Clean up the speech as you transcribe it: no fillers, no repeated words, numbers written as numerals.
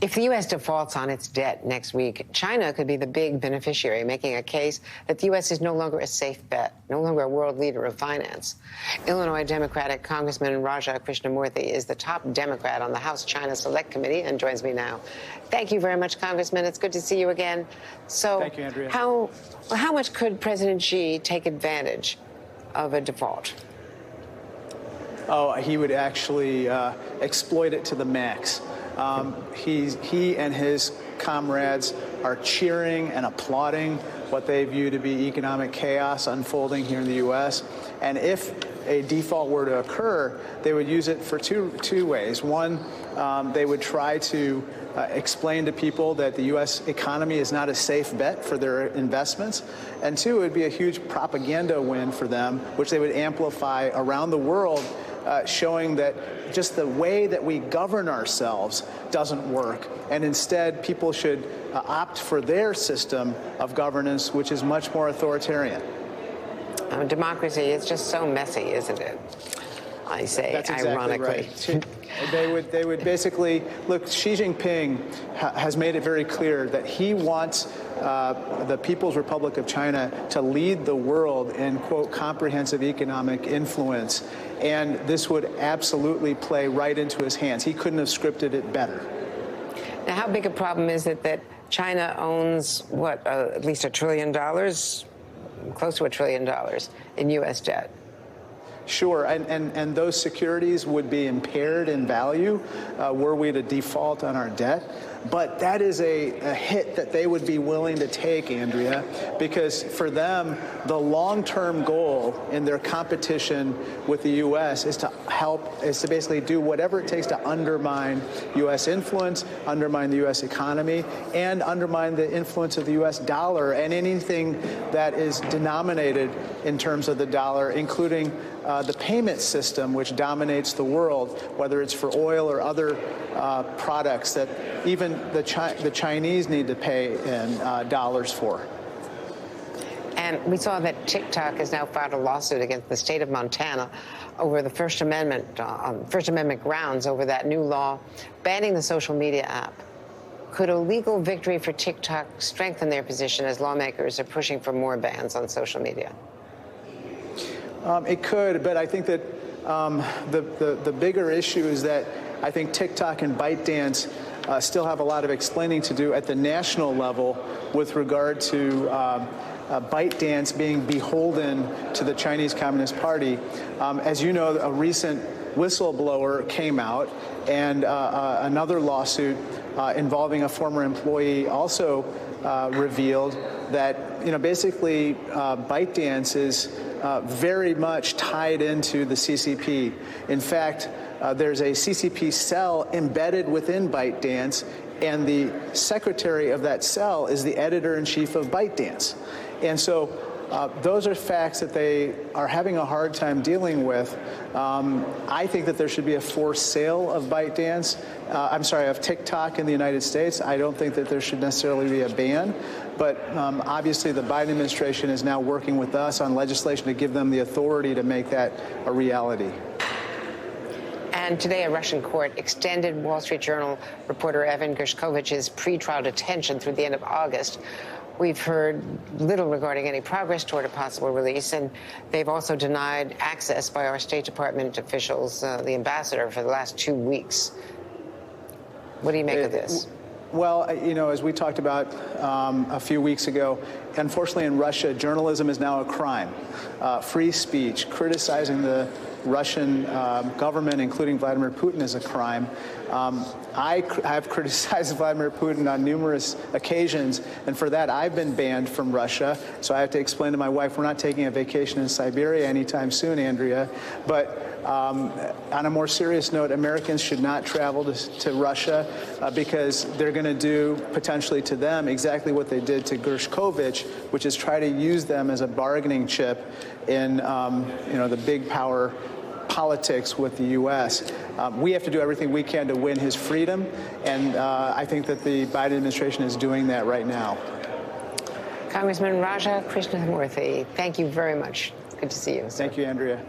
If the U.S. defaults on its debt next week, China could be the big beneficiary, making a case that the U.S. is no longer a safe bet, no longer a world leader of finance. Illinois Democratic Congressman Raja Krishnamoorthi is the top Democrat on the House China Select Committee and joins me now. Thank you very much, Congressman. It's good to see you again. So, thank you, Andrea. How much could President Xi take advantage of a default? Oh, he would actually exploit it to the max. He and his comrades are cheering and applauding what they view to be economic chaos unfolding here in the U.S. And if a default were to occur, they would use it for two ways. One, they would try to explain to people that the U.S. economy is not a safe bet for their investments. And two, it would be a huge propaganda win for them, which they would amplify around the world, showing that just the way that we govern ourselves doesn't work. And instead, people should opt for their system of governance, which is much more authoritarian. Democracy is just so messy, isn't it? I say, that's exactly ironically. Right. They would basically, look, Xi Jinping has made it very clear that he wants the People's Republic of China to lead the world in, quote, comprehensive economic influence. And this would absolutely play right into his hands. He couldn't have scripted it better. Now, how big a problem is it that China owns, what, at least $1 trillion, close to $1 trillion in U.S. debt? Sure, and those securities would be impaired in value were we to default on our debt. But that is a hit that they would be willing to take, Andrea, because for them, the long-term goal in their competition with the U.S. is to basically do whatever it takes to undermine U.S. influence, undermine the U.S. economy, and undermine the influence of the U.S. dollar and anything that is denominated in terms of the dollar, including the payment system, which dominates the world, whether it's for oil or other products that even the Chinese need to pay in dollars for. And we saw that TikTok has now filed a lawsuit against the state of Montana over the First Amendment grounds over that new law banning the social media app. Could a legal victory for TikTok strengthen their position as lawmakers are pushing for more bans on social media? It could, but I think that the bigger issue is that I think TikTok and ByteDance still have a lot of explaining to do at the national level with regard to ByteDance being beholden to the Chinese Communist Party. As you know, a recent whistleblower came out, and another lawsuit involving a former employee also revealed that, basically ByteDance is very much tied into the CCP. In fact, there's a CCP cell embedded within ByteDance, and the secretary of that cell is the editor-in-chief of ByteDance. And so those are facts that they are having a hard time dealing with. I think that there should be a forced sale of of TikTok in the United States. I don't think that there should necessarily be a ban. But obviously, the Biden administration is now working with us on legislation to give them the authority to make that a reality. And today, a Russian court extended Wall Street Journal reporter Evan Gershkovich's pretrial detention through the end of August. We've heard little regarding any progress toward a possible release, and they've also denied access by our State Department officials, the ambassador, for the last 2 weeks. What do you make of this? Well, as we talked about a few weeks ago, unfortunately in Russia, journalism is now a crime. Free speech, criticizing the Russian government, including Vladimir Putin, is a crime. I have criticized Vladimir Putin on numerous occasions, and for that I've been banned from Russia. So I have to explain to my wife we're not taking a vacation in Siberia anytime soon, Andrea. But on a more serious note, Americans should not travel to Russia because they're going to do potentially to them exactly what they did to Gershkovich, which is try to use them as a bargaining chip in the big power politics with the U.S. We have to do everything we can to win his freedom, and I think that the Biden administration is doing that right now. Congressman Raja Krishnamoorthi, thank you very much. Good to see you. Thank you, Andrea.